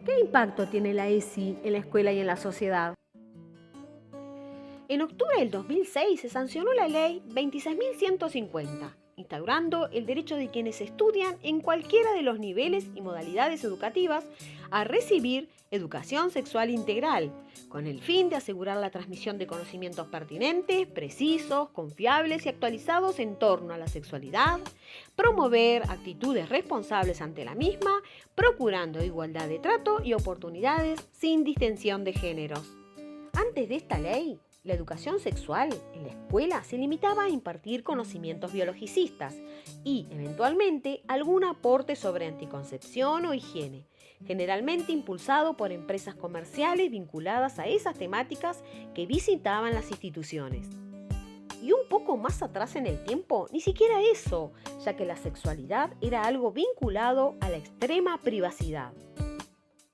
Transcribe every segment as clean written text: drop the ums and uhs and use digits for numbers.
¿Qué impacto tiene la ESI en la escuela y en la sociedad? En octubre del 2006 se sancionó la ley 26.150, instaurando el derecho de quienes estudian en cualquiera de los niveles y modalidades educativas a recibir educación sexual integral, con el fin de asegurar la transmisión de conocimientos pertinentes, precisos, confiables y actualizados en torno a la sexualidad, promover actitudes responsables ante la misma, procurando igualdad de trato y oportunidades sin distinción de géneros. Antes de esta ley, la educación sexual en la escuela se limitaba a impartir conocimientos biologicistas y, eventualmente, algún aporte sobre anticoncepción o higiene, generalmente impulsado por empresas comerciales vinculadas a esas temáticas que visitaban las instituciones. Y un poco más atrás en el tiempo, ni siquiera eso, ya que la sexualidad era algo vinculado a la extrema privacidad.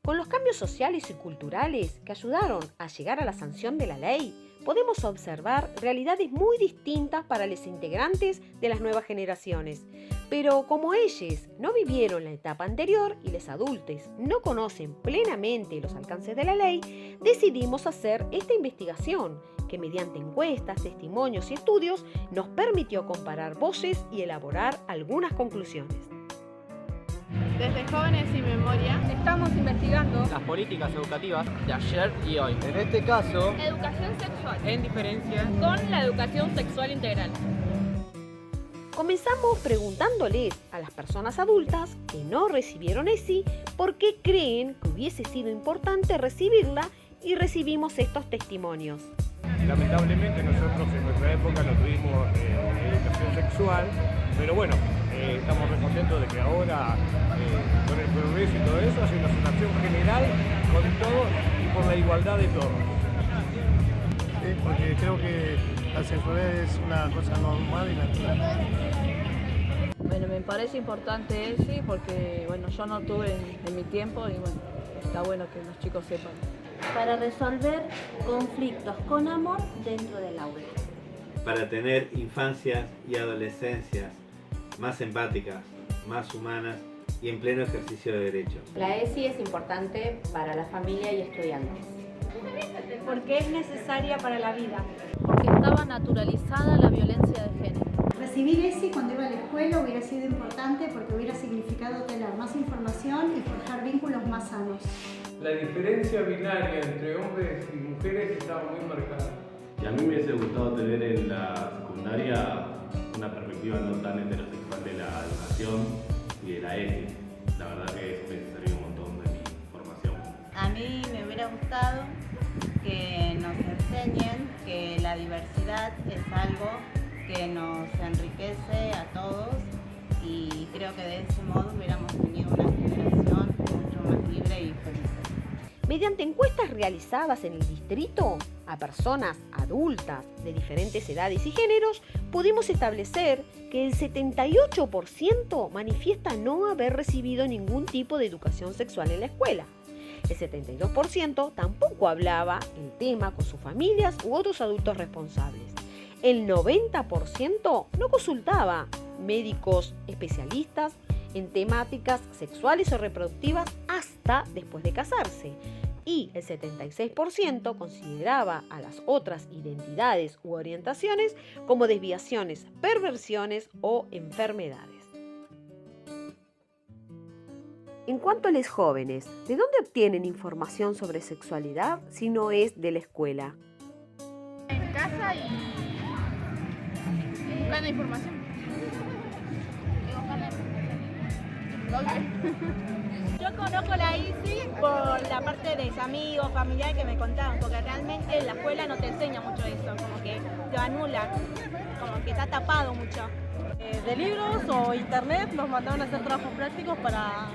Con los cambios sociales y culturales que ayudaron a llegar a la sanción de la ley, podemos observar realidades muy distintas para los integrantes de las nuevas generaciones. Pero como ellos no vivieron la etapa anterior y los adultos no conocen plenamente los alcances de la ley, decidimos hacer esta investigación que mediante encuestas, testimonios y estudios nos permitió comparar voces y elaborar algunas conclusiones. Desde Jóvenes y Memoria estamos investigando las políticas educativas de ayer y hoy. En este caso, educación sexual En diferencia con la educación sexual integral. Comenzamos preguntándoles a las personas adultas que no recibieron ESI por qué creen que hubiese sido importante recibirla y recibimos estos testimonios. Lamentablemente nosotros en nuestra época no tuvimos educación sexual, pero bueno, estamos muy contentos de que ahora, con el progreso y todo eso, hacemos una acción general con todos y por la igualdad de todos. porque creo que la sexualidad es una cosa normal y natural. Bueno, me parece importante sí, porque bueno, yo no tuve en mi tiempo y bueno, está bueno que los chicos sepan. Para resolver conflictos con amor dentro del aula. Para tener infancias y adolescencias más empáticas, más humanas y en pleno ejercicio de derechos. La ESI es importante para la familia y estudiantes. Porque es necesaria para la vida. Porque estaba naturalizada la violencia de género. Recibir ESI cuando iba a la escuela hubiera sido importante porque hubiera significado tener más información y forjar vínculos más sanos. La diferencia binaria entre hombres y mujeres estaba muy marcada. Y a mí me hubiese gustado tener en la secundaria una perspectiva no tan heterosexual de la educación y de la ESI. La verdad que eso me servido un montón de mi formación. A mí me hubiera gustado que nos enseñen que la diversidad es algo que nos enriquece a todos y creo que de ese modo hubiéramos tenido una generación mucho más libre y feliz. Mediante encuestas realizadas en el distrito a personas adultas de diferentes edades y géneros, pudimos establecer que el 78% manifiesta no haber recibido ningún tipo de educación sexual en la escuela. El 72% tampoco hablaba el tema con sus familias u otros adultos responsables. El 90% no consultaba médicos especialistas en temáticas sexuales o reproductivas hasta después de casarse. Y el 76% consideraba a las otras identidades u orientaciones como desviaciones, perversiones o enfermedades. En cuanto a los jóvenes, ¿de dónde obtienen información sobre sexualidad si no es de la escuela? En casa y buscando información. Yo conozco la ICI por la parte de mis amigos, familiares que me contaban, porque realmente en la escuela no te enseña mucho eso, como que te anula, como que está tapado mucho. De libros o internet nos mandaban a hacer trabajos prácticos para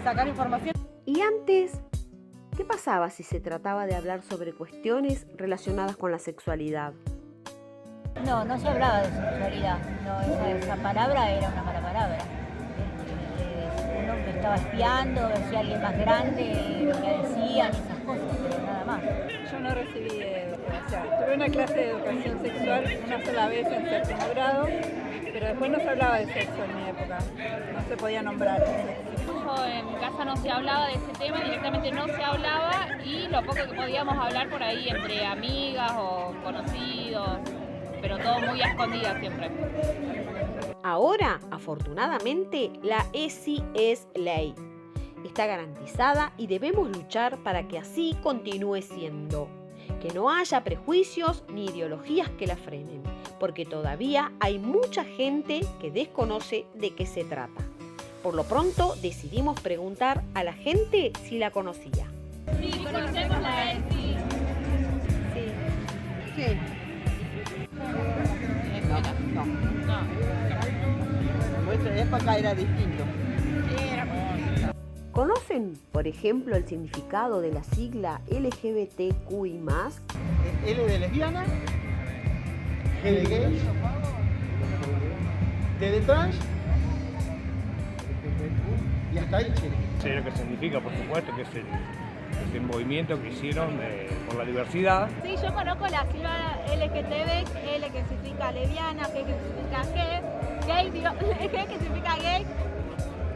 sacar información. Y antes, ¿qué pasaba si se trataba de hablar sobre cuestiones relacionadas con la sexualidad? No se hablaba de sexualidad, esa palabra era una mala palabra. Uno me estaba espiando, ver si alguien más grande, lo que decían, esas cosas, pero nada más. Yo no recibí educación. Tuve una clase de educación sexual una sola vez en séptimo grado, pero después no se hablaba de sexo en mi época, no se podía nombrar el sexo. Yo en mi casa no se hablaba de ese tema, directamente no se hablaba, y lo poco que podíamos hablar por ahí entre amigas o conocidos, pero todo muy a escondidas siempre. Ahora, afortunadamente, la ESI es ley. Está garantizada y debemos luchar para que así continúe siendo. Que no haya prejuicios ni ideologías que la frenen, porque todavía hay mucha gente que desconoce de qué se trata. Por lo pronto, decidimos preguntar a la gente si la conocía. Sí, conocemos la ESI. Sí. No. Nuestra época era distinto. ¿Conocen, por ejemplo, el significado de la sigla LGBTQI+? L de lesbiana, G de gay, T de trans y hasta ahí, che. Sé lo que significa, por supuesto, que es el movimiento que hicieron por la diversidad. Sí, yo conozco la sigla LGTB, L que significa lesbiana, G que significa gay, G que significa gay,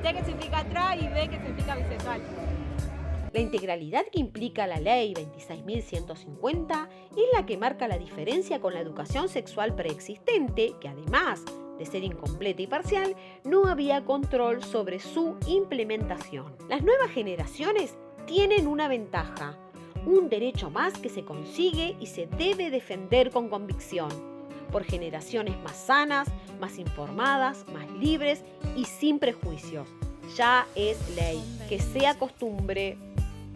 T que significa trans y B que significa bisexual. La integralidad que implica la ley 26.150 es la que marca la diferencia con la educación sexual preexistente, que además de ser incompleta y parcial, no había control sobre su implementación. Las nuevas generaciones tienen una ventaja, un derecho más que se consigue y se debe defender con convicción, por generaciones más sanas, más informadas, más libres y sin prejuicios. Ya es ley, que sea costumbre.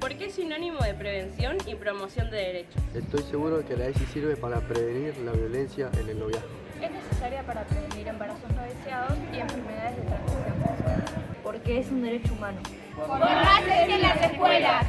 Porque es sinónimo de prevención y promoción de derechos. Estoy seguro que la ESI sirve para prevenir la violencia en el noviazgo. Es necesaria para prevenir embarazos no deseados y enfermedades de transmisión sexual. Porque es un derecho humano. Borraches en las escuelas.